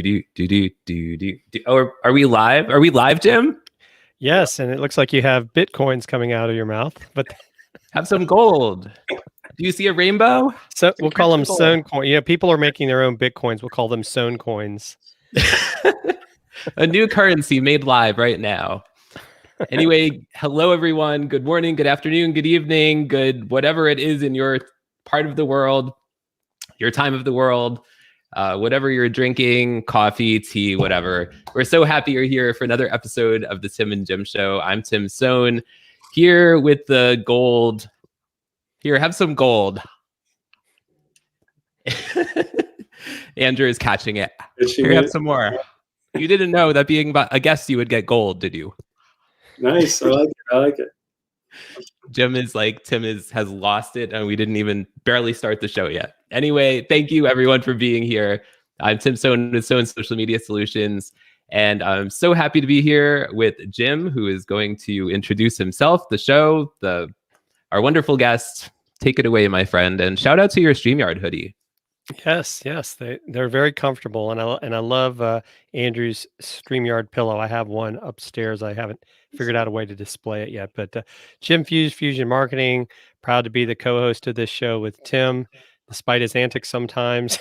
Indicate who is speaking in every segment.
Speaker 1: do. Oh, are we live? Are we live, Jim?
Speaker 2: Yes, and it looks like you have Bitcoins coming out of your mouth, but
Speaker 1: have some gold. Do you see a rainbow?
Speaker 2: So we'll call them sewn coins. You know, people are making their own Bitcoins. We'll call them sewn coins.
Speaker 1: A new currency made live right now. Anyway, hello, everyone. Good morning, good afternoon, good evening, good whatever it is in your part of the world, your time of the world, whatever you're drinking, coffee, tea, whatever. We're so happy you're here for another episode of the Tim and Jim Show. I'm Tim Sohn, here with the gold. Here, have some gold. Andrew is catching it. Here, have some more. You didn't know that being a guest, you would get gold, did you?
Speaker 3: Nice. I like it. I like it.
Speaker 1: Jim is like, Tim has lost it, and we didn't even barely start the show yet. Anyway, thank you everyone for being here. I'm Tim Sohn with Sohn Social Media Solutions, and I'm so happy to be here with Jim, who is going to introduce himself, the show, our wonderful guest. Take it away, my friend, and shout out to your StreamYard hoodie.
Speaker 2: Yes, they're very comfortable, and I love Andrew's StreamYard pillow. I have one upstairs. I haven't figured out a way to display it yet, but Jim Fuse, Fusion Marketing, proud to be the co-host of this show with Tim, despite his antics sometimes.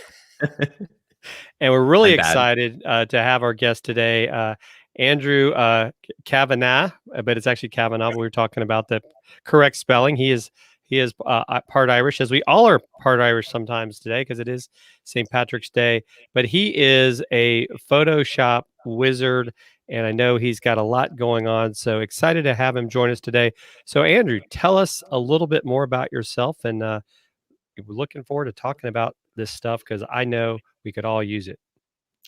Speaker 2: And we're really excited to have our guest today, Andrew Kavanagh, but it's actually Kavanagh. We were talking about the correct spelling. He is part Irish, as we all are part Irish sometimes today, because it is St. Patrick's Day. But he is a Photoshop wizard, and I know he's got a lot going on. So excited to have him join us today. So Andrew, tell us a little bit more about yourself, and we're looking forward to talking about this stuff because I know we could all use it.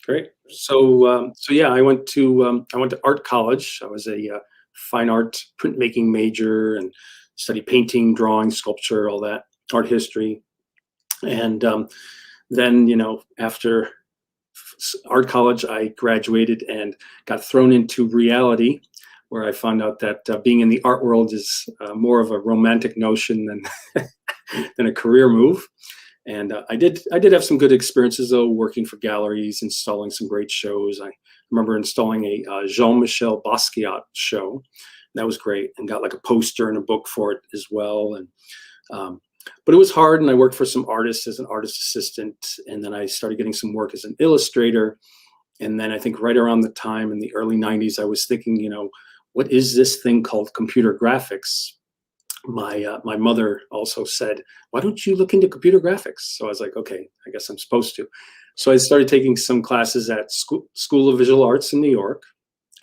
Speaker 3: Great. So yeah, I went to art college. I was a fine art printmaking major and studied painting, drawing, sculpture, all that, art history. And then, after art college, I graduated and got thrown into reality, where I found out that being in the art world is more of a romantic notion than a career move. And I did have some good experiences, though, working for galleries, installing some great shows. I remember installing a Jean-Michel Basquiat show. That was great, and got like a poster and a book for it as well. And but it was hard, and I worked for some artists as an artist assistant, and then I started getting some work as an illustrator. And then I think right around the time in the early 90s, I was thinking, what is this thing called computer graphics? My mother also said, why don't you look into computer graphics? So I was like, okay, I guess I'm supposed to. So I started taking some classes at School of Visual Arts in New York,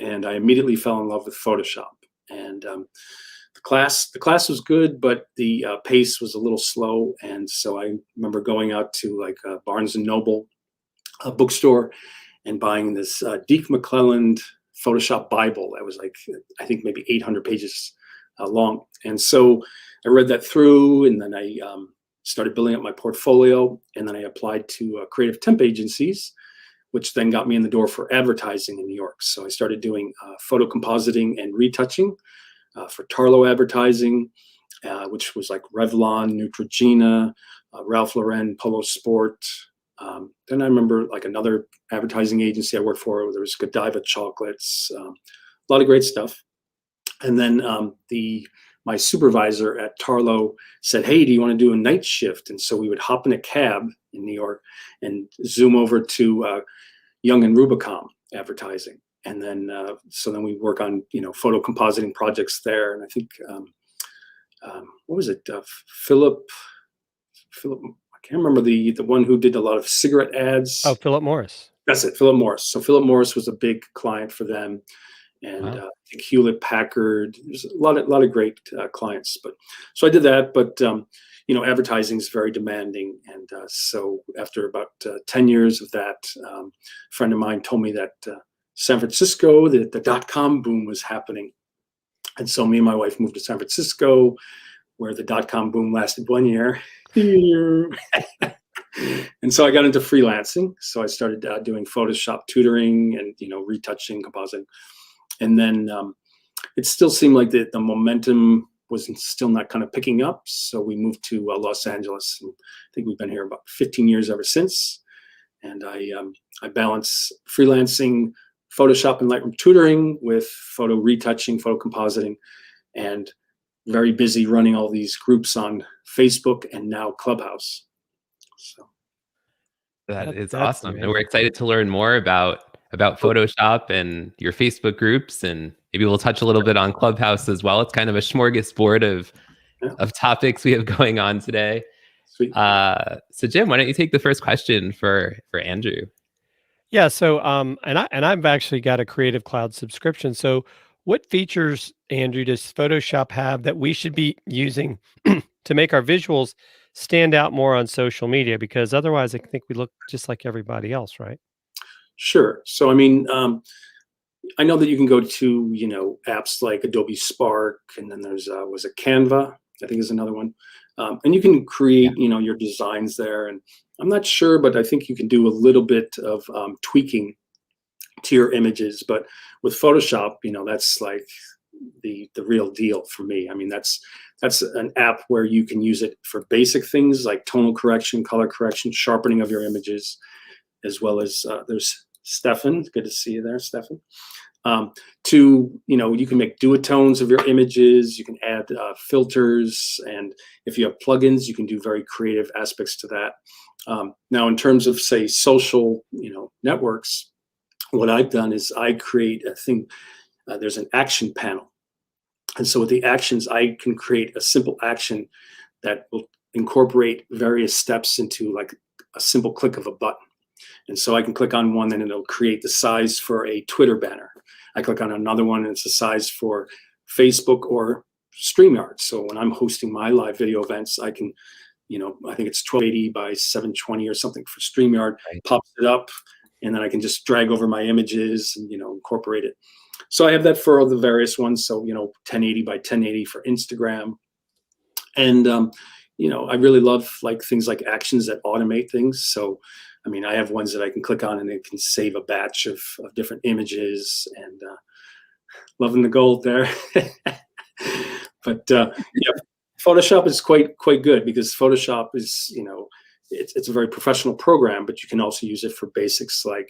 Speaker 3: and I immediately fell in love with Photoshop. And the class was good, but the pace was a little slow. And so I remember going out to like Barnes and Noble, a bookstore, and buying this Deke McClelland Photoshop Bible that was like, I think maybe 800 pages long. And so I read that through, and then I started building up my portfolio, and then I applied to creative temp agencies, which then got me in the door for advertising in New York. So I started doing photo compositing and retouching for Tarlo advertising, which was like Revlon, Neutrogena, Ralph Lauren, Polo Sport. Then I remember like another advertising agency I worked for. There was Godiva Chocolates, a lot of great stuff. And then my supervisor at Tarlo said, hey, do you want to do a night shift? And so we would hop in a cab in New York and zoom over to Young and Rubicam advertising. And then, so then we work on, photo compositing projects there. And I think, what was it? Philip, I can't remember the one who did a lot of cigarette ads.
Speaker 2: Oh, Philip Morris.
Speaker 3: That's it, Philip Morris. So Philip Morris was a big client for them. And
Speaker 2: Wow.
Speaker 3: I think Hewlett Packard. There's a lot of great clients. But so I did that. But advertising is very demanding. And so after about 10 years of that, a friend of mine told me that San Francisco, the .com boom was happening. And so me and my wife moved to San Francisco, where the .com boom lasted 1 year. And so I got into freelancing. So I started doing Photoshop tutoring and, retouching, compositing. And then it still seemed like the momentum was still not kind of picking up. So we moved to Los Angeles. And I think we've been here about 15 years ever since. and I balance freelancing, Photoshop and Lightroom tutoring with photo retouching, photo compositing, and very busy running all these groups on Facebook and now Clubhouse. So
Speaker 1: That is
Speaker 2: That's
Speaker 1: awesome. And we're
Speaker 2: amazing.
Speaker 1: excited to learn more about Photoshop and your Facebook groups, and maybe we'll touch a little bit on Clubhouse as well. It's kind of a smorgasbord
Speaker 3: yeah,
Speaker 1: of topics we have going on today.
Speaker 3: sweet.
Speaker 1: So Jim, why don't you take the first question for Andrew?
Speaker 2: Yeah. So, and I've actually got a Creative Cloud subscription. So, what features, Andrew, does Photoshop have that we should be using to make our visuals stand out more on social media? Because otherwise, I think we look just like everybody else, right?
Speaker 3: Sure. So I mean, I know that you can go to apps like Adobe Spark, and then there's was it Canva? I think is another one, and you can create your designs there. And I'm not sure, but I think you can do a little bit of tweaking to your images. But with Photoshop, that's like the real deal for me. I mean, that's an app where you can use it for basic things like tonal correction, color correction, sharpening of your images, as well as there's Stefan. Good to see you there, Stefan. You can make duotones of your images. You can add filters, and if you have plugins, you can do very creative aspects to that. Now, in terms of say social, networks, what I've done is I create a thing. There's an action panel, and so with the actions, I can create a simple action that will incorporate various steps into like a simple click of a button. And so I can click on one and it'll create the size for a Twitter banner. I click on another one and it's the size for Facebook or StreamYard. So when I'm hosting my live video events, I can, I think it's 1280 by 720 or something for StreamYard,
Speaker 1: Right.
Speaker 3: pops it up, and then I can just drag over my images and, incorporate it. So I have that for all the various ones. So, 1080 by 1080 for Instagram. And, I really love like things like actions that automate things. So, I mean, I have ones that I can click on and it can save a batch of different images, and loving the gold there. But yeah, Photoshop is quite good because Photoshop is, it's a very professional program, but you can also use it for basics like,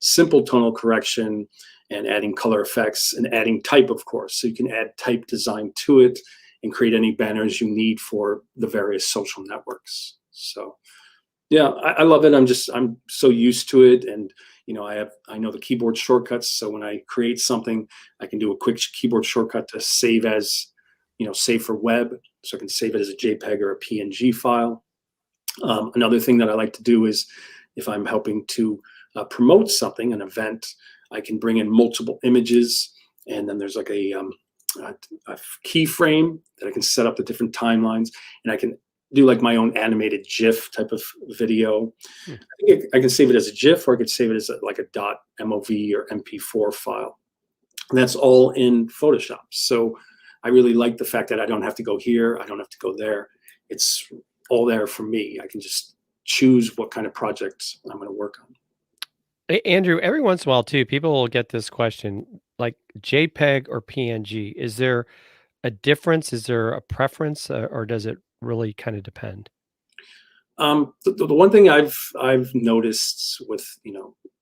Speaker 3: simple tonal correction and adding color effects and adding type, of course. So you can add type design to it and create any banners you need for the various social networks. So yeah, I love it. I'm so used to it. And, I know the keyboard shortcuts. So when I create something, I can do a quick keyboard shortcut to save as, save for web. So I can save it as a JPEG or a PNG file. Another thing that I like to do is if I'm helping to promote something, an event, I can bring in multiple images, and then there's like a keyframe that I can set up the different timelines, and I can do like my own animated GIF type of video. I can save it as a GIF, or I could save it as like a .mov or MP4 file. And that's all in Photoshop. So I really like the fact that I don't have to go here, I don't have to go there. It's all there for me. I can just choose what kind of projects I'm going to work on.
Speaker 2: Hey, Andrew, every once in a while too, people will get this question like JPEG or PNG. Is there a difference? Is there a preference, or does it really kind of depend?
Speaker 3: The one thing I've noticed with,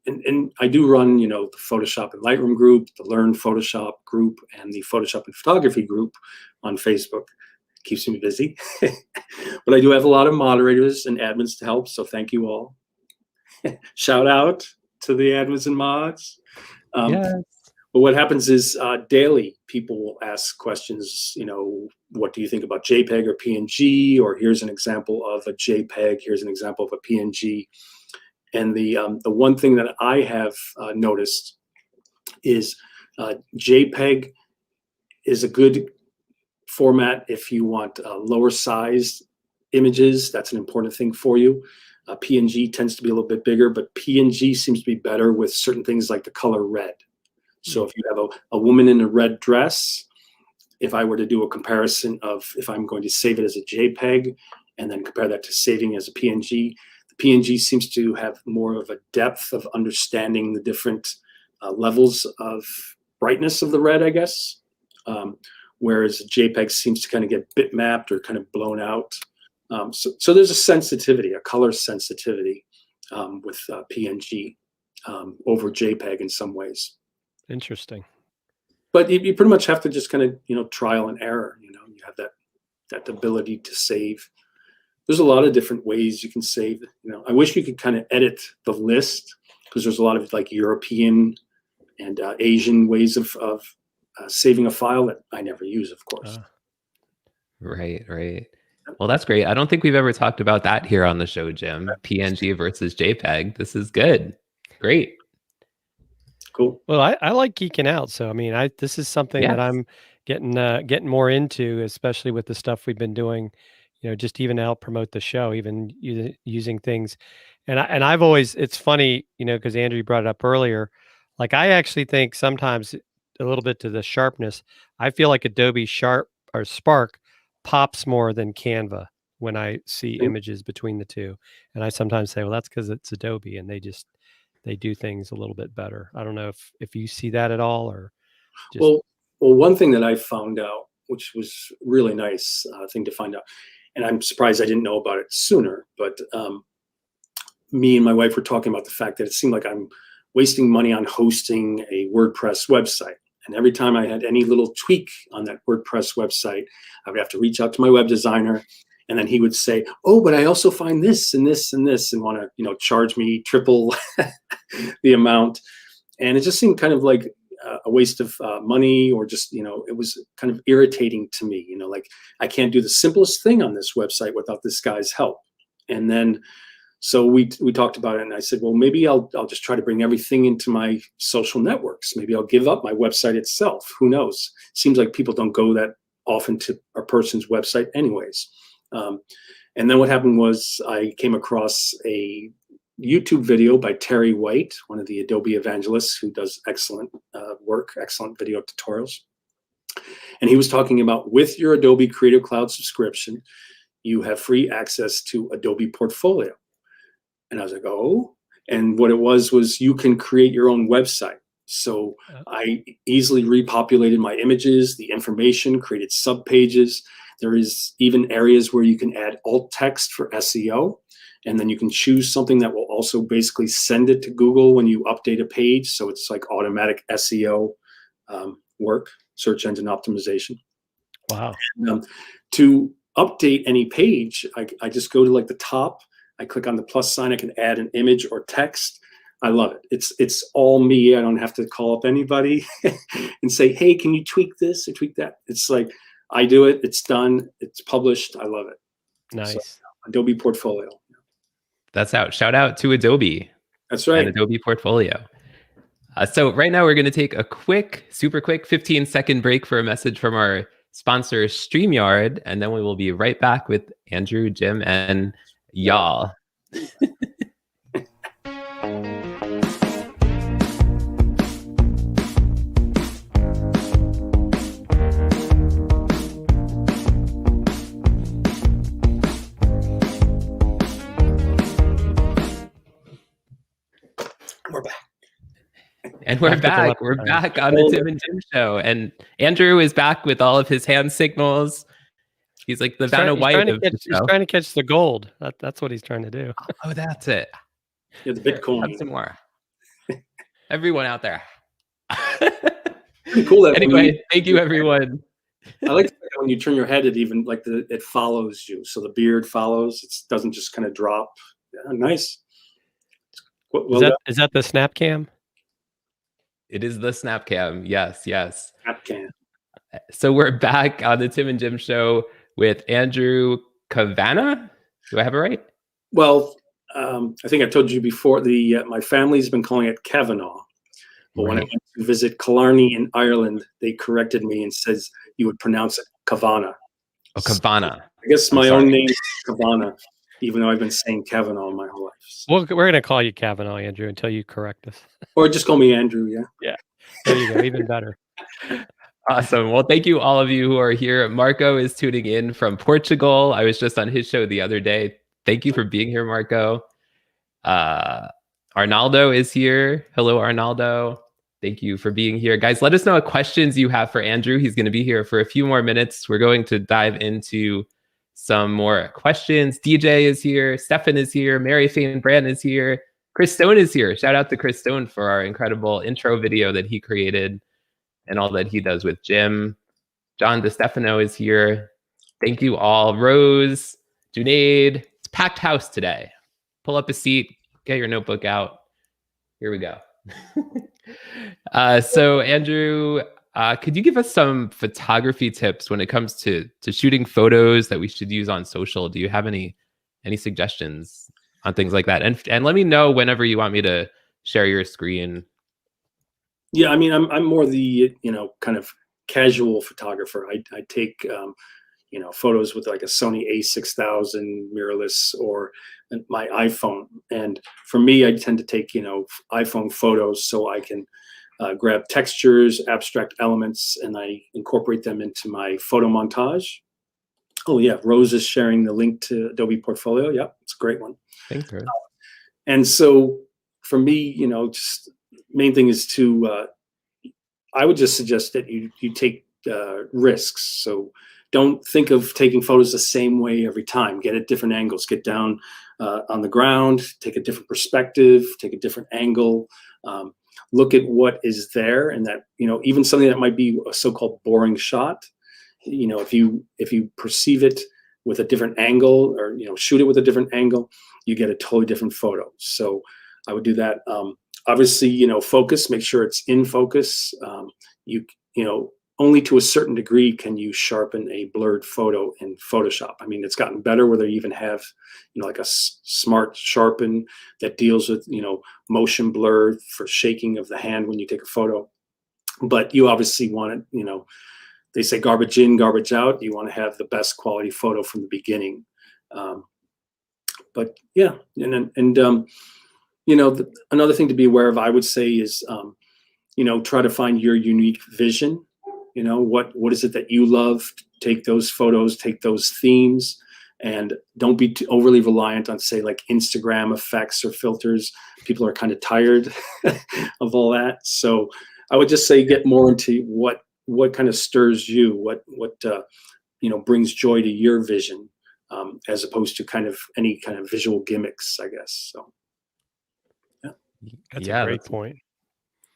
Speaker 3: and I do run, the Photoshop and Lightroom group, the Learn Photoshop group, and the Photoshop and Photography group on Facebook. Keeps me busy. But I do have a lot of moderators and admins to help, so thank you all. Shout out to the admins and mods.
Speaker 2: Yes.
Speaker 3: But what happens is daily people will ask questions, what do you think about JPEG or PNG? Or here's an example of a JPEG, here's an example of a PNG. And the one thing that I have noticed is JPEG is a good format if you want lower sized images. That's an important thing for you. PNG tends to be a little bit bigger, but PNG seems to be better with certain things like the color red. So if you have a woman in a red dress, if I were to do a comparison of if I'm going to save it as a JPEG and then compare that to saving as a PNG, the PNG seems to have more of a depth of understanding the different levels of brightness of the red, I guess. Whereas JPEG seems to kind of get bitmapped or kind of blown out. So there's a sensitivity, a color sensitivity with PNG over JPEG in some ways.
Speaker 2: Interesting.
Speaker 3: But you pretty much have to just kind of, trial and error. You have that ability to save. There's a lot of different ways you can save. I wish you could kind of edit the list, because there's a lot of like European and Asian ways of saving a file that I never use, of course.
Speaker 1: Right. Well, that's great. I don't think we've ever talked about that here on the show, Jim. PNG versus JPEG. This is good. Great.
Speaker 3: Cool.
Speaker 2: Well, I like geeking out. So, I mean, this is something that I'm getting more into, especially with the stuff we've been doing, just even to help promote the show, even using things. And I've always, it's funny, because Andrew brought it up earlier. Like, I actually think sometimes a little bit to the sharpness, I feel like Adobe Spark pops more than Canva when I see images between the two. And I sometimes say, well, that's because it's Adobe and they do things a little bit better. I don't know if you see that at all, or just...
Speaker 3: Well, one thing that I found out, which was really nice thing to find out, and I'm surprised I didn't know about it sooner, but me and my wife were talking about the fact that it seemed like I'm wasting money on hosting a WordPress website. And every time I had any little tweak on that WordPress website, I would have to reach out to my web designer. And then he would say, oh, but I also find this and this and this, and want to, charge me triple the amount. And it just seemed kind of like a waste of money, or just, it was kind of irritating to me, like I can't do the simplest thing on this website without this guy's help. And then, so we talked about it, and I said, well, maybe I'll just try to bring everything into my social networks. Maybe I'll give up my website itself. Who knows? Seems like people don't go that often to a person's website anyways. And then what happened was I came across a YouTube video by Terry White, one of the Adobe evangelists who does excellent work, excellent video tutorials. And he was talking about, with your Adobe Creative Cloud subscription, you have free access to Adobe Portfolio. And I was like, oh, and what it was you can create your own website. So I easily repopulated my images, the information, created subpages. There is even areas where you can add alt text for SEO. And then you can choose something that will also basically send it to Google when you update a page. So it's like automatic SEO work, search engine optimization.
Speaker 2: Wow.
Speaker 3: And, to update any page, I just go to like the top. I click on the plus sign. I can add an image or text. I love it. It's all me. I don't have to call up anybody and say, hey, can you tweak this or tweak that? It's like, I do it. It's done. It's published. I love it.
Speaker 2: Nice. So,
Speaker 3: Adobe Portfolio.
Speaker 1: That's out. Shout out to Adobe.
Speaker 3: That's right.
Speaker 1: And Adobe Portfolio. So right now we're going to take a super quick 15-second break for a message from our sponsor, StreamYard, and then we will be right back with Andrew, Jim, and y'all.
Speaker 3: We're back.
Speaker 1: And we're back. We're back on the Tim and Jim show. And Andrew is back with all of his hand signals. He's like the Vanna White of the show.
Speaker 2: He's trying to catch the gold. That's what he's trying to do.
Speaker 1: Oh, that's it.
Speaker 3: Yeah, the Bitcoin.
Speaker 1: Have some more. Everyone out there.
Speaker 3: Pretty cool.
Speaker 1: Anyway, thank you, everyone.
Speaker 3: I like when you turn your head, it even like it follows you. So the beard follows. It doesn't just kind of drop. Yeah, nice.
Speaker 2: Well, is that the snap cam?
Speaker 1: It is the snap cam. Yes.
Speaker 3: Snap cam.
Speaker 1: So we're back on the Tim and Jim show with Andrew Kavanagh. Do I have it right?
Speaker 3: Well, I think I told you before, my family's been calling it Kavanagh. But when I went to visit Killarney in Ireland, they corrected me and says you would pronounce it Kavanagh.
Speaker 1: Oh, Kavanagh.
Speaker 3: I guess my own name is Kavanagh, even though I've been saying Kavanagh my whole life.
Speaker 2: Well, we're going to call you Kavanagh, Andrew, until you correct us.
Speaker 3: Or just call me Andrew, yeah.
Speaker 2: Yeah, there you go, even better.
Speaker 1: Awesome. Well, thank you all of you who are here. Marco is tuning in from Portugal. I was just on his show the other day. Thank you for being here, Marco. Arnaldo is here. Hello, Arnaldo. Thank you for being here. Guys, let us know what questions you have for Andrew. He's going to be here for a few more minutes. We're going to dive into some more questions. DJ is here. Stefan is here. Mary Fane Brand is here. Chris Stone is here. Shout out to Chris Stone for our incredible intro video that he created and all that he does with Jim. John DeStefano is here. Thank you all. Rose, Junaid. It's packed house today. Pull up a seat. Get your notebook out. Here we go. So Andrew, could you give us some photography tips when it comes to shooting photos that we should use on social? Do you have any suggestions on things like that? And let me know whenever you want me to share your screen.
Speaker 3: Yeah, I mean, I'm more the kind of casual photographer. I take photos with like a Sony A6000 mirrorless or my iPhone. And for me, I tend to take iPhone photos so I can grab textures, abstract elements, and I incorporate them into my photo montage. Oh yeah, Rose is sharing the link to Adobe Portfolio. Yeah, it's a great one.
Speaker 1: Thanks, Rose.
Speaker 3: And so for me, just main thing is to I would just suggest that you take risks. So don't think of taking photos the same way every time. Get at different angles. Get down on the ground. Take a different perspective. Take a different angle. Look at what is there, and that even something that might be a so-called boring shot. If you perceive it with a different angle, or shoot it with a different angle, you get a totally different photo. So I would do that. Obviously, focus. Make sure it's in focus. Only to a certain degree can you sharpen a blurred photo in Photoshop. I mean, it's gotten better where they even have, like a smart sharpen that deals with, motion blur for shaking of the hand when you take a photo. But you obviously want it, they say garbage in, garbage out. You want to have the best quality photo from the beginning. But yeah, another thing to be aware of, I would say, is, try to find your unique vision. What is it that you love? Take those photos, take those themes, and don't be overly reliant on, say, like Instagram effects or filters. People are kind of tired of all that. So I would just say get more into what kind of stirs you, what brings joy to your vision, as opposed to kind of any kind of visual gimmicks, I guess. So yeah,
Speaker 2: that's a great point.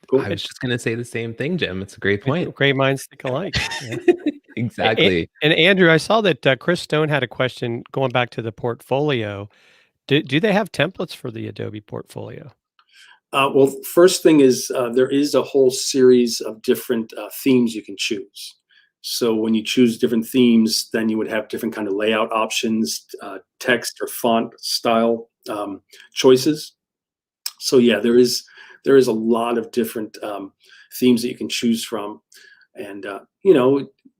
Speaker 3: Cool.
Speaker 1: I was just going to say the same thing, Jim. It's a great point.
Speaker 2: Great minds think alike. Yeah.
Speaker 1: Exactly.
Speaker 2: And Andrew, I saw that Chris Stone had a question going back to the portfolio. Do they have templates for the Adobe Portfolio?
Speaker 3: Well, first thing is there is a whole series of different themes you can choose. So when you choose different themes, then you would have different kind of layout options, text or font style choices. So yeah, there is a lot of different themes that you can choose from. And,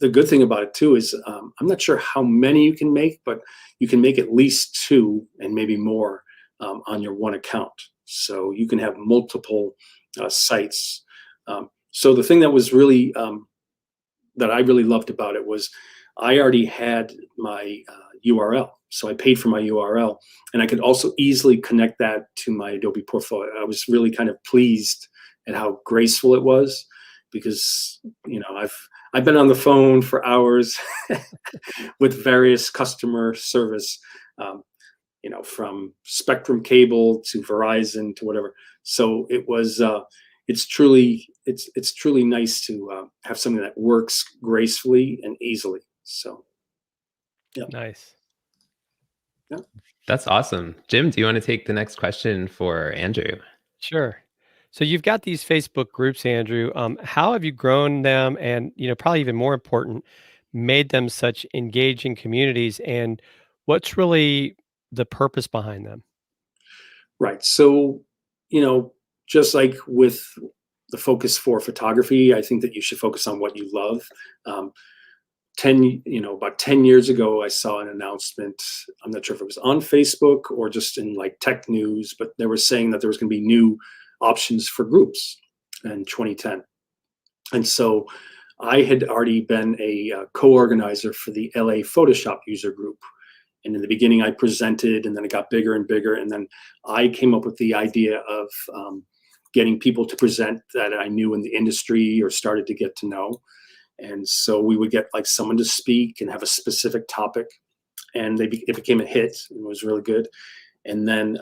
Speaker 3: the good thing about it too is I'm not sure how many you can make, but you can make at least 2 and maybe more on your one account. So you can have multiple sites. So the thing that was really, that I really loved about it was I already had my URL. So I paid for my URL, and I could also easily connect that to my Adobe Portfolio. I was really kind of pleased at how graceful it was, because I've been on the phone for hours with various customer service, from Spectrum Cable to Verizon to whatever. So it was it's truly nice to have something that works gracefully and easily. So yeah.
Speaker 2: Nice.
Speaker 3: Yeah.
Speaker 1: That's awesome. Jim, do you want to take the next question for Andrew?
Speaker 2: Sure. So you've got these Facebook groups, Andrew. How have you grown them, and probably even more important, made them such engaging communities? And what's really the purpose behind them?
Speaker 3: Right. So, just like with the focus for photography, I think that you should focus on what you love. About 10 years ago, I saw an announcement. I'm not sure if it was on Facebook or just in like tech news, but they were saying that there was going to be new options for groups in 2010. And so I had already been a co-organizer for the LA Photoshop user group. And in the beginning, I presented, and then it got bigger and bigger. And then I came up with the idea of getting people to present that I knew in the industry or started to get to know. And so we would get like someone to speak and have a specific topic. and it became a hit and was really good. And then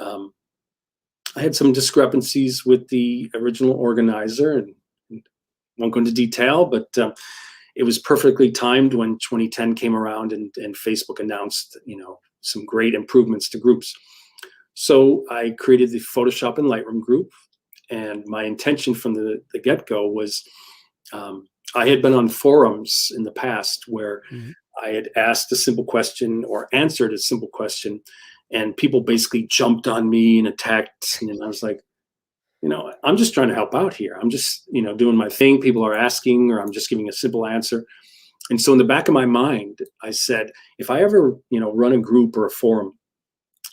Speaker 3: I had some discrepancies with the original organizer, and won't go into detail, but it was perfectly timed when 2010 came around and Facebook announced, some great improvements to groups. So I created the Photoshop and Lightroom group, and my intention from the get-go was I had been on forums in the past where I had asked a simple question or answered a simple question, and people basically jumped on me and attacked, and I was like, I'm just trying to help out here. I'm just, doing my thing. People are asking, or I'm just giving a simple answer. And so in the back of my mind, I said, if I ever, run a group or a forum,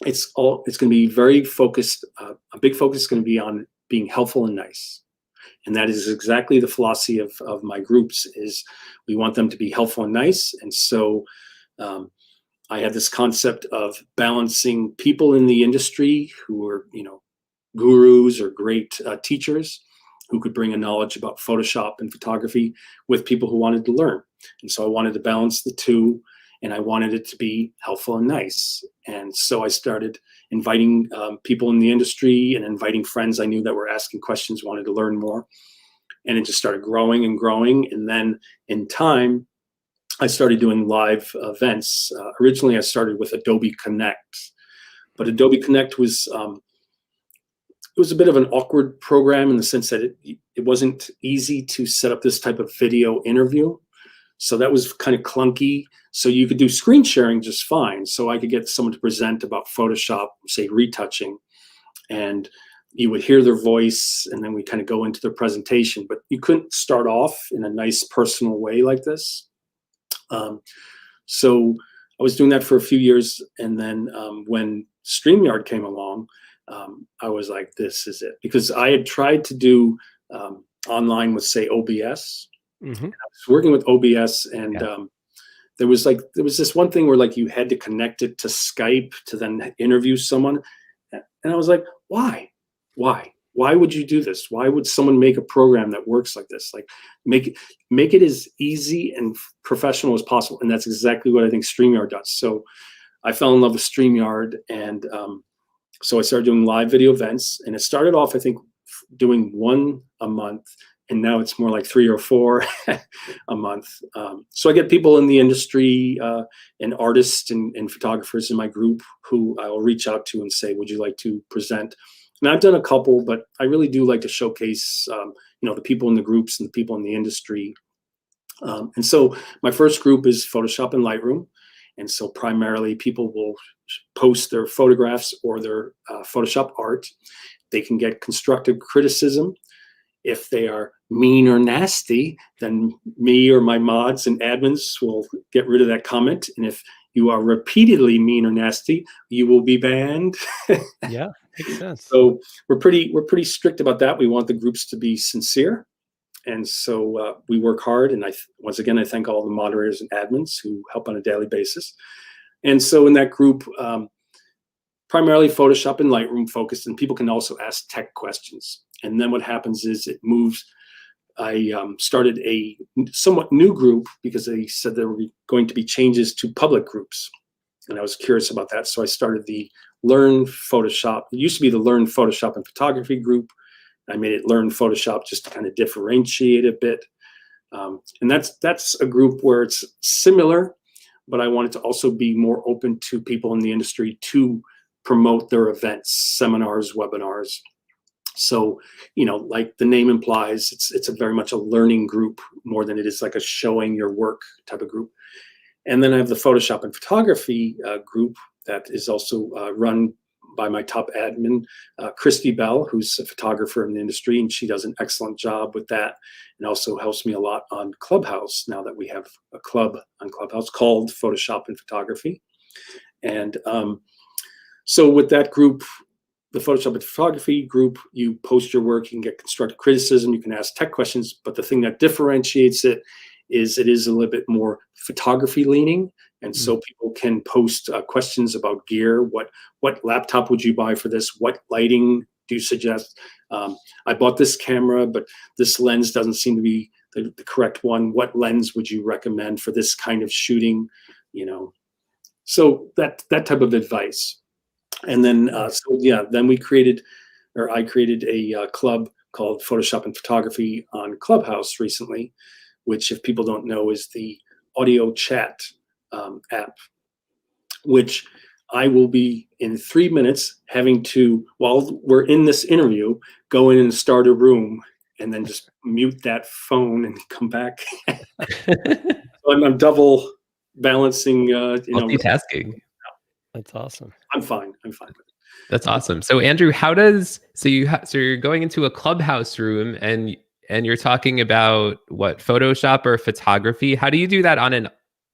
Speaker 3: it's going to be very focused. A big focus is going to be on being helpful and nice. And that is exactly the philosophy of my groups, is we want them to be helpful and nice. And so I had this concept of balancing people in the industry who are, gurus or great teachers who could bring a knowledge about Photoshop and photography with people who wanted to learn. And so I wanted to balance the two, and I wanted it to be helpful and nice. And so I started inviting people in the industry and inviting friends I knew that were asking questions, wanted to learn more. And it just started growing and growing. And then in time, I started doing live events. Originally, I started with Adobe Connect, but Adobe Connect was it was a bit of an awkward program in the sense that it wasn't easy to set up this type of video interview. So that was kind of clunky. So you could do screen sharing just fine. So I could get someone to present about Photoshop, say retouching, and you would hear their voice, and then we kind of go into their presentation. But you couldn't start off in a nice personal way like this. So I was doing that for a few years. And then when StreamYard came along, I was like, this is it. Because I had tried to do online with, say, OBS. I was working with OBS, and there was this one thing where like you had to connect it to Skype to then interview someone. And I was like, why? Why would you do this? Why would someone make a program that works like this? Like make it as easy and professional as possible. And that's exactly what I think StreamYard does. So I fell in love with StreamYard, and so I started doing live video events, and it started off, I think, doing one a month, and now it's more like 3 or 4 a month. So I get people in the industry and artists and photographers in my group who I will reach out to and say, would you like to present? And I've done a couple, but I really do like to showcase, the people in the groups and the people in the industry. And so my first group is Photoshop and Lightroom. And so primarily people will post their photographs or their Photoshop art. They can get constructive criticism. If they are mean or nasty, then me or my mods and admins will get rid of that comment. And if you are repeatedly mean or nasty, you will be banned.
Speaker 2: Yeah, makes sense.
Speaker 3: So we're pretty strict about that. We want the groups to be sincere. And so we work hard. And once again, I thank all the moderators and admins who help on a daily basis. And so in that group, primarily Photoshop and Lightroom focused, and people can also ask tech questions. And then what happens is it moves. I started a somewhat new group because they said there were going to be changes to public groups. And I was curious about that. So I started the Learn Photoshop. It used to be the Learn Photoshop and Photography group. I made it Learn Photoshop just to kind of differentiate a bit. And that's a group where it's similar, but I wanted to also be more open to people in the industry to promote their events, seminars, webinars. So, like the name implies, it's a very much a learning group more than it is like a showing your work type of group. And then I have the Photoshop and Photography group that is also run by my top admin, Christy Bell, who's a photographer in the industry, and she does an excellent job with that, and also helps me a lot on Clubhouse now that we have a club on Clubhouse called Photoshop and Photography. And so with that group, the Photoshop and Photography group, you post your work, you can get constructive criticism, you can ask tech questions, but the thing that differentiates it is a little bit more photography leaning. And so people can post questions about gear. What laptop would you buy for this? What lighting do you suggest? I bought this camera, but this lens doesn't seem to be the correct one. What lens would you recommend for this kind of shooting? So that type of advice. And then, so yeah, then we created, or I created a club called Photoshop and Photography on Clubhouse recently, which, if people don't know, is the audio chat app, which I will be in 3 minutes having to, while we're in this interview, go in and start a room and then just mute that phone and come back. So I'm double balancing,
Speaker 1: multitasking.
Speaker 2: That's awesome.
Speaker 3: I'm fine with it.
Speaker 1: That's awesome. So Andrew, so you're going into a Clubhouse room and you're talking about what, Photoshop or photography? How do you do that on an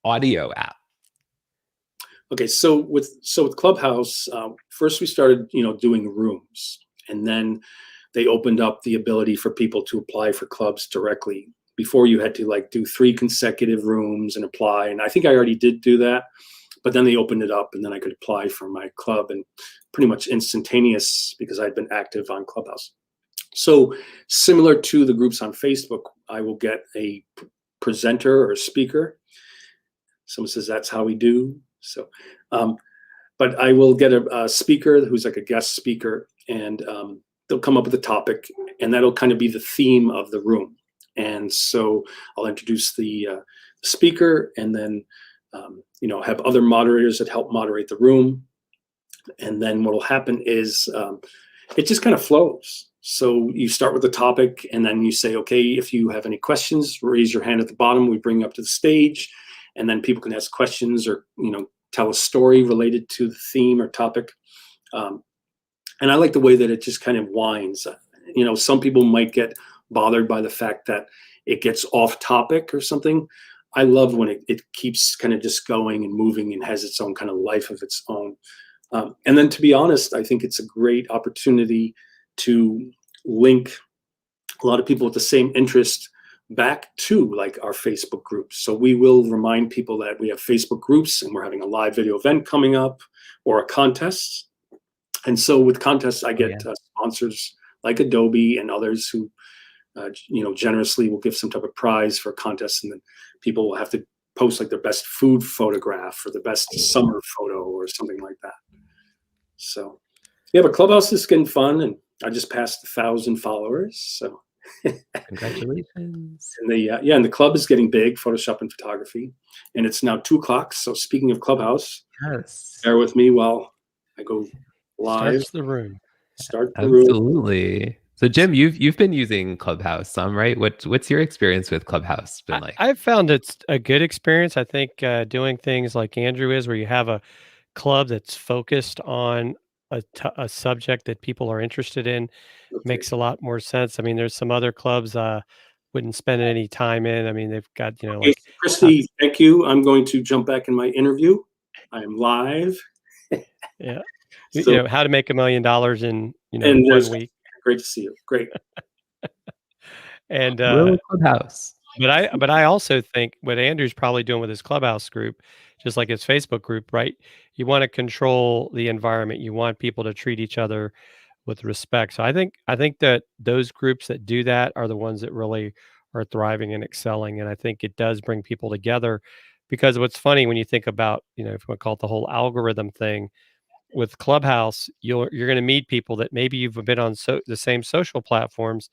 Speaker 1: audio app?
Speaker 3: Okay, so with Clubhouse, first we started, doing rooms, and then they opened up the ability for people to apply for clubs directly. Before, you had to like do 3 consecutive rooms and apply, and I think I already did do that. But then they opened it up, and then I could apply for my club, and pretty much instantaneous because I'd been active on Clubhouse. So similar to the groups on Facebook, I will get a presenter or a speaker. Someone says that's how we do. So, but I will get a speaker who's like a guest speaker, and they'll come up with a topic, and that'll kind of be the theme of the room. And so I'll introduce the speaker, and then have other moderators that help moderate the room. And then what will happen is it just kind of flows. So you start with the topic, and then you say, okay, if you have any questions, raise your hand at the bottom. We bring you up to the stage, and then people can ask questions or tell a story related to the theme or topic. And I like the way that it just kind of winds. Some people might get bothered by the fact that it gets off topic or something. I love when it keeps kind of just going and moving and has its own kind of life of its own. And then, to be honest, I think it's a great opportunity to link a lot of people with the same interest back to like our Facebook groups. So we will remind people that we have Facebook groups, and we're having a live video event coming up, or a contest. And so with contests, I get sponsors like Adobe and others who generously will give some type of prize for a contest, and then people will have to post like their best food photograph or the best summer photo or something like that. So yeah, but Clubhouse is getting fun, and I just passed 1,000 followers. So
Speaker 1: congratulations.
Speaker 3: And and the club is getting big, Photoshop and Photography, and it's now 2:00. So speaking of Clubhouse, bear with me while I go live.
Speaker 2: Starts the room.
Speaker 3: Start the room.
Speaker 1: Absolutely. So Jim, you've been using Clubhouse some, right? What's your experience with Clubhouse been like?
Speaker 2: I've found it's a good experience. I think doing things like Andrew is, where you have a club that's focused on a subject that people are interested in, makes a lot more sense. I mean, there's some other clubs wouldn't spend any time in. I mean, they've got, like
Speaker 3: Christy, thank you. I'm going to jump back in my interview. I am live.
Speaker 2: Yeah.
Speaker 3: So,
Speaker 2: how to make $1 million in,
Speaker 3: and
Speaker 2: 1 week.
Speaker 3: Great to see you. Great.
Speaker 2: And
Speaker 1: Clubhouse.
Speaker 2: But I also think what Andrew's probably doing with his Clubhouse group, just like his Facebook group, right? You want to control the environment. You want people to treat each other with respect. So I think that those groups that do that are the ones that really are thriving and excelling. And I think it does bring people together, because what's funny when you think about, if you want to call it the whole algorithm thing with Clubhouse, you're going to meet people that maybe you've been on the same social platforms,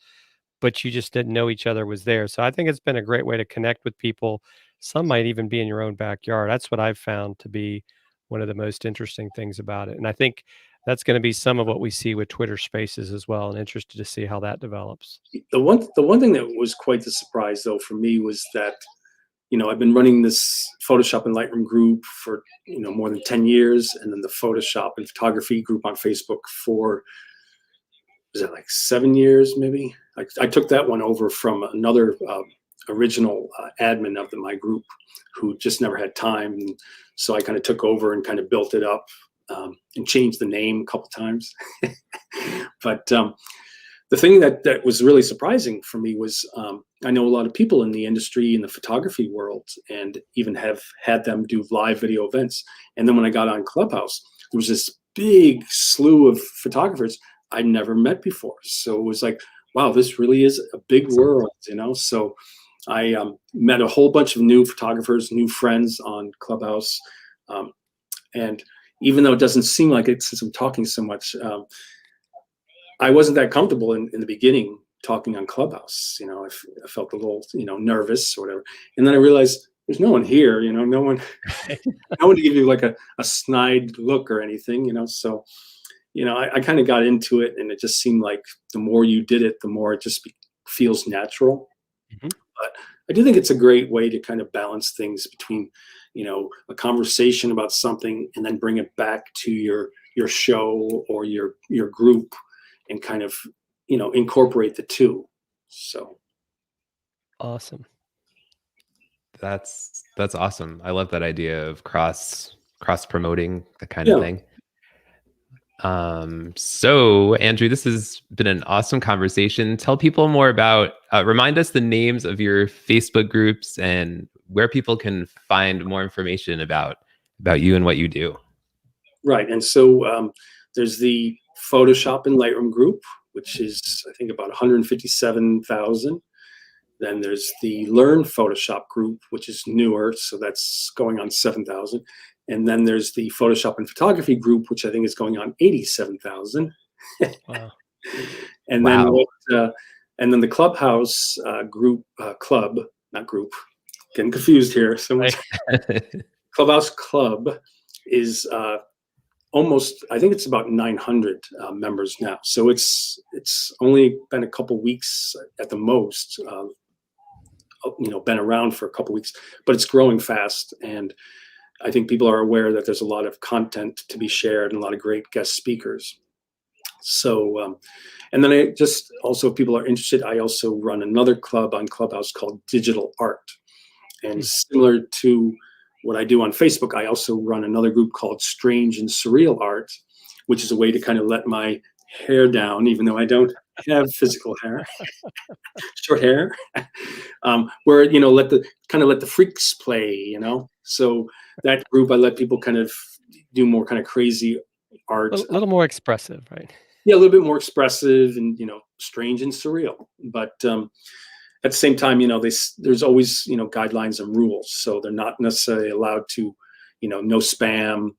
Speaker 2: but you just didn't know each other was there. So I think it's been a great way to connect with people. Some might even be in your own backyard. That's what I've found to be one of the most interesting things about it. And I think that's going to be some of what we see with Twitter Spaces as well, and interested to see how that develops.
Speaker 3: The one thing that was quite the surprise, though, for me was that, I've been running this Photoshop and Lightroom group for, more than 10 years. And then the Photoshop and Photography group on Facebook for, was that like 7 years, maybe? I took that one over from another original admin of my group who just never had time. And so I kind of took over and kind of built it up and changed the name a couple times. But the thing that was really surprising for me was I know a lot of people in the industry, in the photography world, and even have had them do live video events. And then when I got on Clubhouse, there was this big slew of photographers I'd never met before. So it was like, wow, this really is a big world, So I met a whole bunch of new photographers, new friends on Clubhouse. And even though it doesn't seem like it since I'm talking so much, I wasn't that comfortable in the beginning talking on Clubhouse. I felt a little, nervous or whatever. And then I realized there's no one here, no one, no one to give you like a snide look or anything, So, I kind of got into it, and it just seemed like the more you did it, the more it just feels natural.
Speaker 2: Mhm.
Speaker 3: But I do think it's a great way to kind of balance things between, a conversation about something and then bring it back to your show or your group and kind of, incorporate the two. So
Speaker 2: Awesome.
Speaker 1: That's awesome. I love that idea of cross promoting, that kind of
Speaker 3: yeah,
Speaker 1: thing. So Andrew, this has been an awesome conversation. Tell people more about, remind us the names of your Facebook groups and where people can find more information about you and what you do.
Speaker 3: right. And so there's the Photoshop and Lightroom group, which is I think about 157,000. Then there's the Learn Photoshop group, which is newer, so that's going on 7,000. And then there's the Photoshop and Photography group, which I think is going on 87,000.
Speaker 2: Wow.
Speaker 3: And
Speaker 1: Wow.
Speaker 3: then the Clubhouse group, club, not group, getting confused here. So much. Clubhouse Club is almost, I think it's about 900 members now. So it's only been a couple weeks at the most. Been around for a couple weeks, but it's growing fast, and I think people are aware that there's a lot of content to be shared and a lot of great guest speakers. So, and then I just also, if people are interested, I also run another club on Clubhouse called Digital Art, and similar to what I do on Facebook, I also run another group called Strange and Surreal Art, which is a way to kind of let my hair down, even though I don't have physical hair, short hair, where let the freaks play, So that group, I let people kind of do more kind of crazy art,
Speaker 2: A little more expressive, right?
Speaker 3: yeah, a little bit more expressive and strange and surreal. But at the same time, there's always guidelines and rules, so they're not necessarily allowed to, no spam.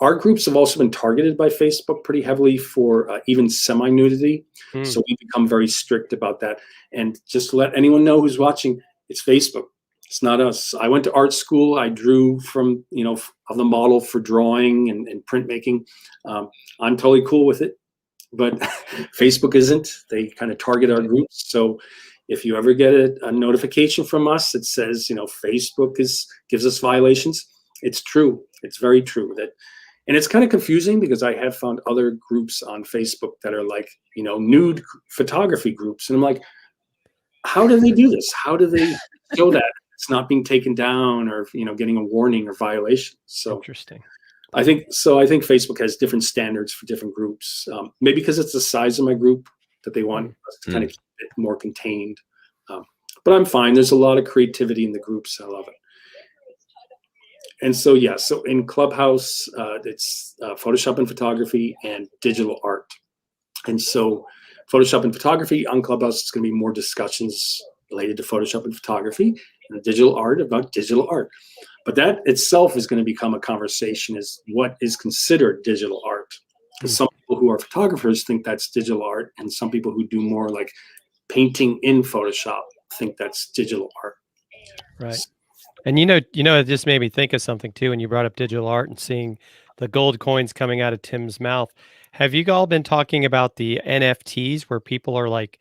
Speaker 3: Our groups have also been targeted by Facebook pretty heavily for even semi-nudity. So we become very strict about that. And just to let anyone know who's watching, it's Facebook. It's not us. I went to art school. I drew from, of the model for drawing and printmaking. I'm totally cool with it. But Facebook isn't. They kind of target our groups. So if you ever get a notification from us that says, Facebook gives us violations, it's true. It's very true that. And it's kind of confusing because I have found other groups on Facebook that are like, nude photography groups. And I'm like, how do they do this? How do they show that it's not being taken down or, getting a warning or violation? So
Speaker 2: Interesting.
Speaker 3: I think Facebook has different standards for different groups. Maybe because it's the size of my group that they want us to kind of keep it more contained. But I'm fine. There's a lot of creativity in the groups. I love it. And so, yeah, so in Clubhouse, it's Photoshop and Photography and Digital Art. And so Photoshop and Photography on Clubhouse is going to be more discussions related to Photoshop and Photography, and Digital Art about digital art. But that itself is going to become a conversation is what is considered digital art. Because some people who are photographers think that's digital art, and some people who do more like painting in Photoshop think that's digital art.
Speaker 2: Right. And it just made me think of something too when you brought up digital art and seeing the gold coins coming out of Tim's mouth. Have you all been talking about the NFTs where people are like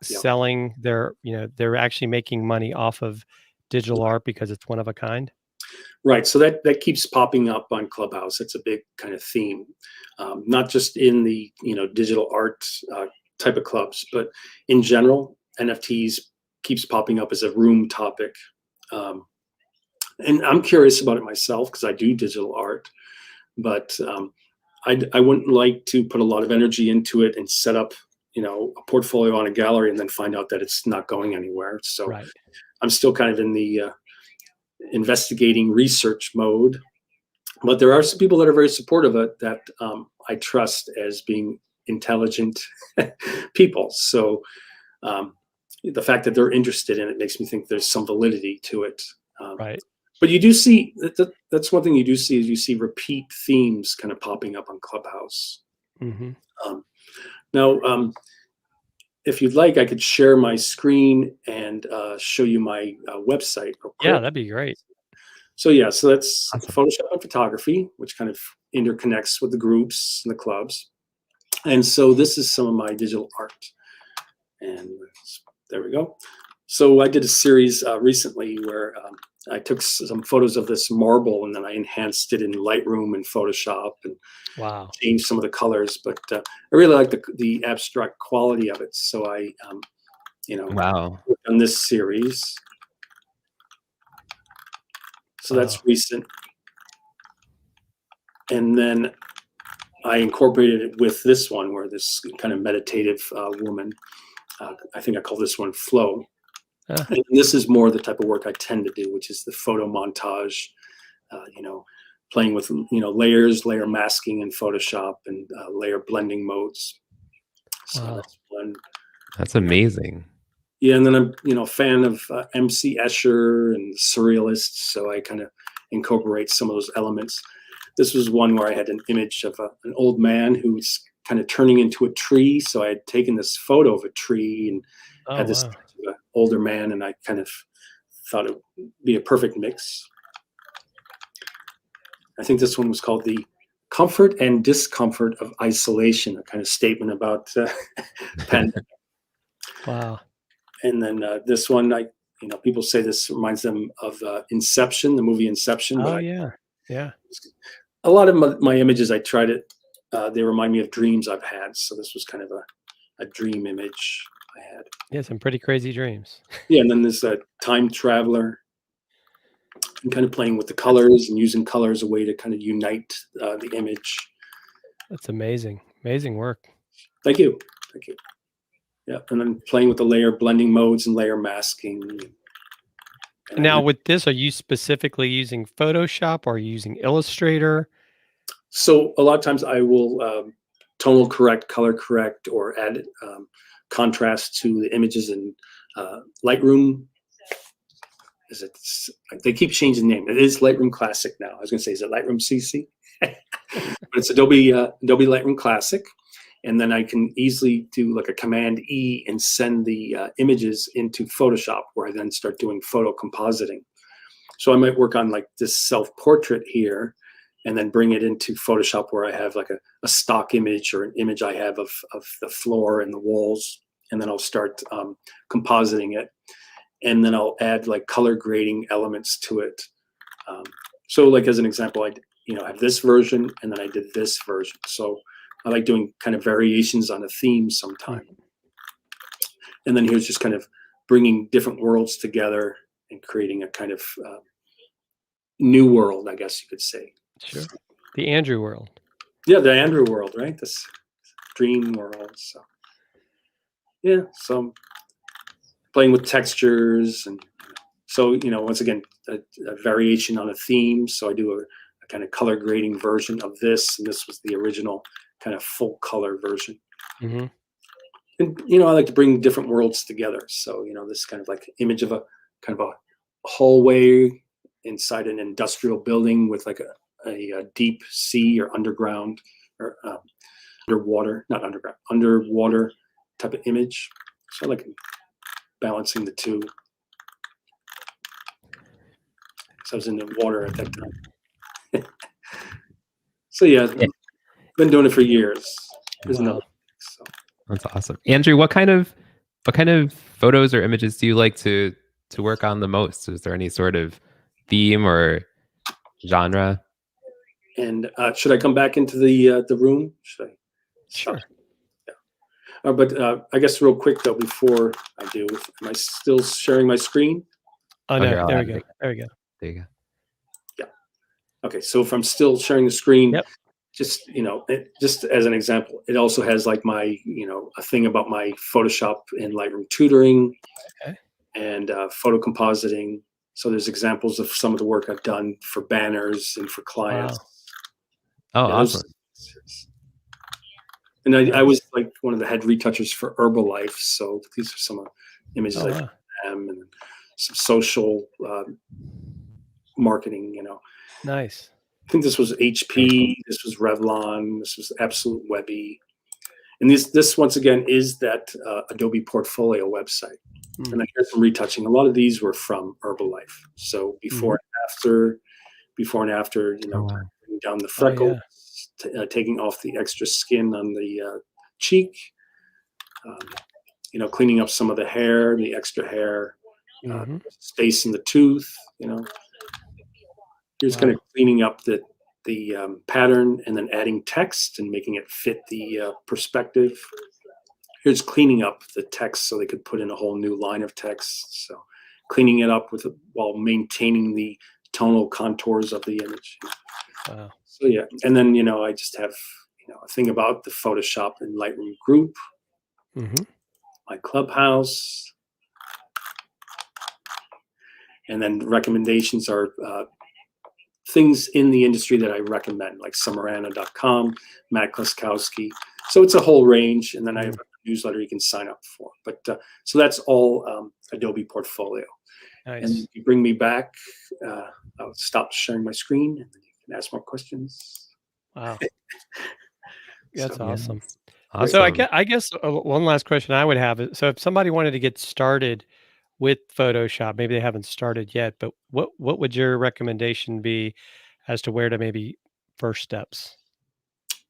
Speaker 2: selling they're actually making money off of digital art because it's one of a kind?
Speaker 3: Right. So that keeps popping up on Clubhouse. It's a big kind of theme, not just in the digital art type of clubs, but in general, NFTs keeps popping up as a room topic. And I'm curious about it myself because I do digital art, but I wouldn't like to put a lot of energy into it and set up, a portfolio on a gallery and then find out that it's not going anywhere. So I'm still kind of in the investigating research mode, but there are some people that are very supportive of it that I trust as being intelligent people. So the fact that they're interested in it makes me think there's some validity to it. But you do see that the that's one thing you do see is you see repeat themes kind of popping up on Clubhouse.
Speaker 2: Mm-hmm.
Speaker 3: Now, if you'd like, I could share my screen and show you my website real quick.
Speaker 2: Yeah, that'd be great.
Speaker 3: So yeah, so that's
Speaker 1: Awesome.
Speaker 3: Photoshop and photography, which kind of interconnects with the groups and the clubs. And so this is some of my digital art. And there we go. So I did a series recently where I took some photos of this marble and then I enhanced it in Lightroom and Photoshop and
Speaker 2: Wow.
Speaker 3: changed some of the colors. But I really like the abstract quality of it. So I,
Speaker 1: Wow.
Speaker 3: worked on this series. So that's recent. And then I incorporated it with this one where this kind of meditative woman, I think I call this one Flow. And this is more the type of work I tend to do, which is the photo montage, playing with, layers, layer masking in Photoshop and layer blending modes. So
Speaker 2: Wow.
Speaker 3: that's one.
Speaker 1: That's amazing.
Speaker 3: Yeah, and then I'm, a fan of MC Escher and surrealists, so I kind of incorporate some of those elements. This was one where I had an image of an old man who's kind of turning into a tree. So I had taken this photo of a tree and had this
Speaker 2: Wow.
Speaker 3: older man, and I kind of thought it would be a perfect mix. I think this one was called The Comfort and Discomfort of Isolation, a kind of statement about pandemic.
Speaker 2: Wow.
Speaker 3: And then this one, people say this reminds them of Inception, the movie Inception.
Speaker 2: Oh,
Speaker 3: But
Speaker 2: yeah.
Speaker 3: a lot of my images, I tried it. They remind me of dreams I've had. So this was kind of a dream image I had.
Speaker 2: Yeah, some pretty crazy dreams.
Speaker 3: Yeah, and then there's a time traveler. And kind of playing with the colors and using color as a way to kind of unite the image.
Speaker 2: That's amazing. Amazing work.
Speaker 3: Thank you. Yeah, and then playing with the layer blending modes and layer masking. And
Speaker 2: Now, with this, are you specifically using Photoshop or are you using Illustrator?
Speaker 3: So a lot of times I will tonal correct, color correct, or add contrast to the images in Lightroom. They keep changing the name. It is Lightroom Classic now. I was going to say, is it Lightroom CC? But it's Adobe Lightroom Classic. And then I can easily do like a Command E and send the images into Photoshop, where I then start doing photo compositing. So I might work on like this self-portrait here and then bring it into Photoshop where I have like a stock image or an image I have of the floor and the walls. And then I'll start compositing it. And then I'll add like color grading elements to it. So like as an example, I have this version and then I did this version. So I like doing kind of variations on a theme sometime. And then here's just kind of bringing different worlds together and creating a kind of new world, I guess you could say.
Speaker 2: Sure. The Andrew world.
Speaker 3: Yeah, the Andrew world, right? This dream world. So yeah, so playing with textures. And so, once again, a variation on a theme. So I do a kind of color grading version of this. And this was the original kind of full color version.
Speaker 2: Mm-hmm.
Speaker 3: And, I like to bring different worlds together. So, this kind of like image of a kind of a hallway inside an industrial building with like a deep sea or underground or underwater type of image. So I like balancing the two. So I was in the water at that time. So yeah, been doing it for years. There's another. So.
Speaker 1: That's awesome, Andrew. What kind of photos or images do you like to work on the most? Is there any sort of theme or genre?
Speaker 3: And should I come back into the room? Should I?
Speaker 2: Sure.
Speaker 3: Yeah. But I guess real quick though, before I do, am I still sharing my screen?
Speaker 2: Oh no,
Speaker 1: here,
Speaker 2: there we go. There we go.
Speaker 1: There you go.
Speaker 3: Yeah. Okay, so if I'm still sharing the screen,
Speaker 2: yep.
Speaker 3: Just just as an example, it also has like my a thing about my Photoshop and Lightroom tutoring, and photo compositing. So there's examples of some of the work I've done for banners and for clients.
Speaker 1: Wow. Oh, awesome.
Speaker 3: And I was like one of the head retouchers for Herbalife. So these are some images I did for them, and some social marketing.
Speaker 2: Nice.
Speaker 3: I think this was HP, this was Revlon, this was Absolute Webby. And this once again is that Adobe Portfolio website. And I hear some retouching. A lot of these were from Herbalife. So before and after, bringing down the freckles, taking off the extra skin on the cheek, cleaning up some of the hair, the extra hair, space in the tooth, Here's kind of cleaning up the pattern and then adding text and making it fit the perspective. Here's cleaning up the text so they could put in a whole new line of text. So cleaning it up while maintaining the tonal contours of the image.
Speaker 2: Wow.
Speaker 3: So yeah, and then I just have a thing about the Photoshop and Lightroom group, my Clubhouse, and then recommendations are things in the industry that I recommend, like Summerana.com, Matt Klaskowski. So it's a whole range, and then I have a newsletter you can sign up for. But so that's all Adobe Portfolio.
Speaker 2: Nice.
Speaker 3: And if you bring me back, I'll stop sharing my screen, and then you can ask more questions.
Speaker 2: Wow, that's awesome.
Speaker 1: Awesome.
Speaker 2: So I guess one last question I would have is, so if somebody wanted to get started with Photoshop, maybe they haven't started yet, but what would your recommendation be as to where to maybe first steps?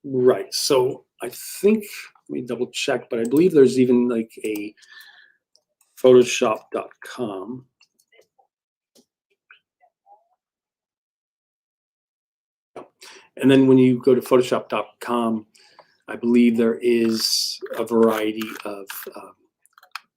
Speaker 3: Right. So I think, let me double check, but I believe there's even like a Photoshop.com. And then when you go to Photoshop.com, I believe there is a variety of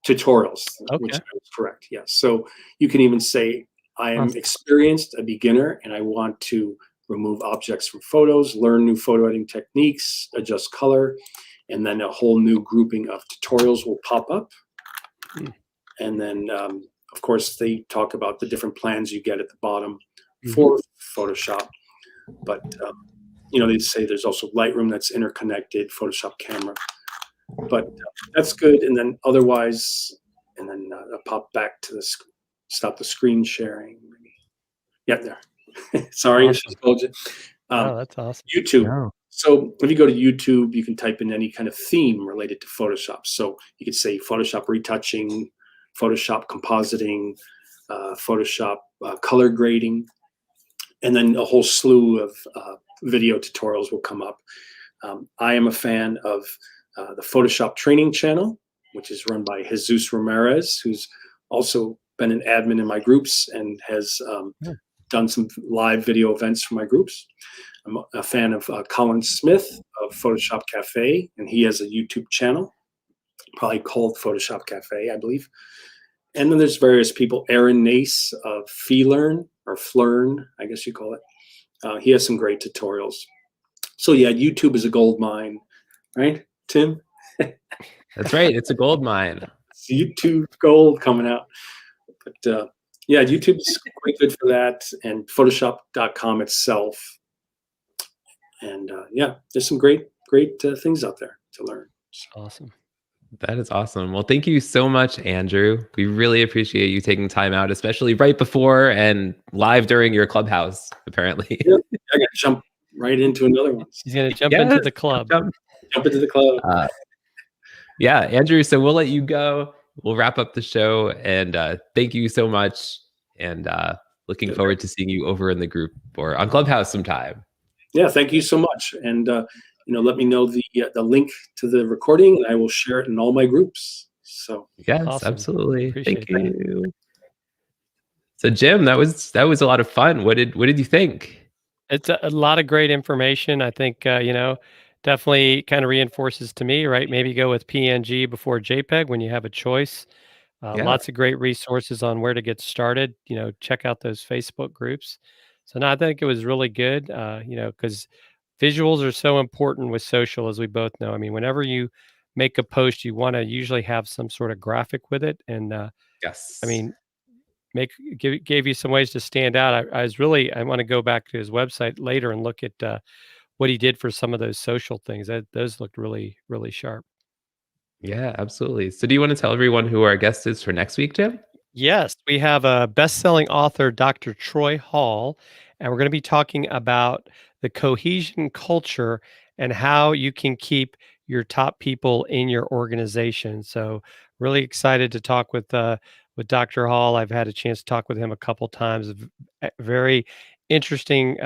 Speaker 3: tutorials, which is correct. Yes. So you can even say, I am experienced, a beginner, and I want to remove objects from photos, learn new photo editing techniques, adjust color, and then a whole new grouping of tutorials will pop up. And then, of course, they talk about the different plans you get at the bottom for Photoshop. But, they say there's also Lightroom that's interconnected, Photoshop camera. But that's good. And then otherwise, and then I'll pop back to stop the screen sharing. Yeah, there. Sorry, I just told you.
Speaker 2: Oh, that's awesome.
Speaker 3: YouTube.
Speaker 1: Wow.
Speaker 3: So if you go to YouTube, you can type in any kind of theme related to Photoshop. So you could say Photoshop retouching, Photoshop compositing, Photoshop color grading, and then a whole slew of video tutorials will come up. I am a fan of the Photoshop training channel, which is run by Jesus Ramirez, who's also been an admin in my groups and has done some live video events for my groups. I'm a fan of Colin Smith of Photoshop Cafe, and he has a YouTube channel, probably called Photoshop Cafe, I believe. And then there's various people. Aaron Nace of Flearn, or Flern, I guess you call it. He has some great tutorials. So yeah, YouTube is a gold mine, right, Tim?
Speaker 1: That's right. It's a gold mine.
Speaker 3: It's YouTube gold coming out. But yeah, YouTube's quite good for that, and Photoshop.com itself. And yeah, there's some great things out there to learn.
Speaker 2: Awesome.
Speaker 1: That is awesome. Well, thank you so much, Andrew. We really appreciate you taking time out, especially right before and live during your Clubhouse, apparently.
Speaker 3: Yeah, I got to jump right into another one.
Speaker 2: He's going to jump into the club.
Speaker 3: Jump into the club.
Speaker 1: Yeah, Andrew, so we'll let you go. We'll wrap up the show, and thank you so much, and looking forward to seeing you over in the group or on Clubhouse sometime.
Speaker 3: Yeah, thank you so much. And let me know the link to the recording, and I will share it in all my groups. So
Speaker 1: yes,
Speaker 2: awesome.
Speaker 1: Absolutely.
Speaker 2: Appreciate
Speaker 1: Thank you. So Jim, that was a lot of fun. What did you think?
Speaker 2: It's a lot of great information. I think definitely kind of reinforces to me, right? Maybe go with PNG before JPEG when you have a choice. Lots of great resources on where to get started. Check out those Facebook groups. So no, I think it was really good. Because visuals are so important with social, as we both know. I mean, whenever you make a post, you want to usually have some sort of graphic with it. And
Speaker 1: Yes.
Speaker 2: I mean, gave you some ways to stand out. I want to go back to his website later and look at what he did for some of those social things. Those looked really, really sharp.
Speaker 1: Yeah, absolutely. So do you want to tell everyone who our guest is for next week, Jim?
Speaker 2: Yes, we have a best-selling author, Dr. Troy Hall, and we're going to be talking about the cohesion culture and how you can keep your top people in your organization. So, really excited to talk with Dr. Hall. I've had a chance to talk with him a couple times. Very interesting,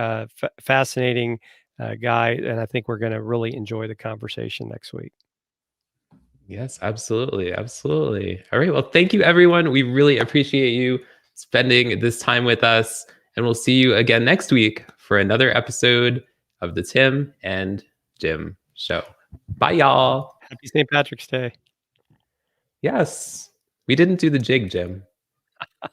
Speaker 2: fascinating guy, and I think we're going to really enjoy the conversation next week.
Speaker 1: Yes, absolutely. Absolutely. All right. Well, thank you, everyone. We really appreciate you spending this time with us. And we'll see you again next week for another episode of the Tim and Jim Show. Bye, y'all.
Speaker 2: Happy St. Patrick's Day.
Speaker 1: Yes. We didn't do the jig, Jim.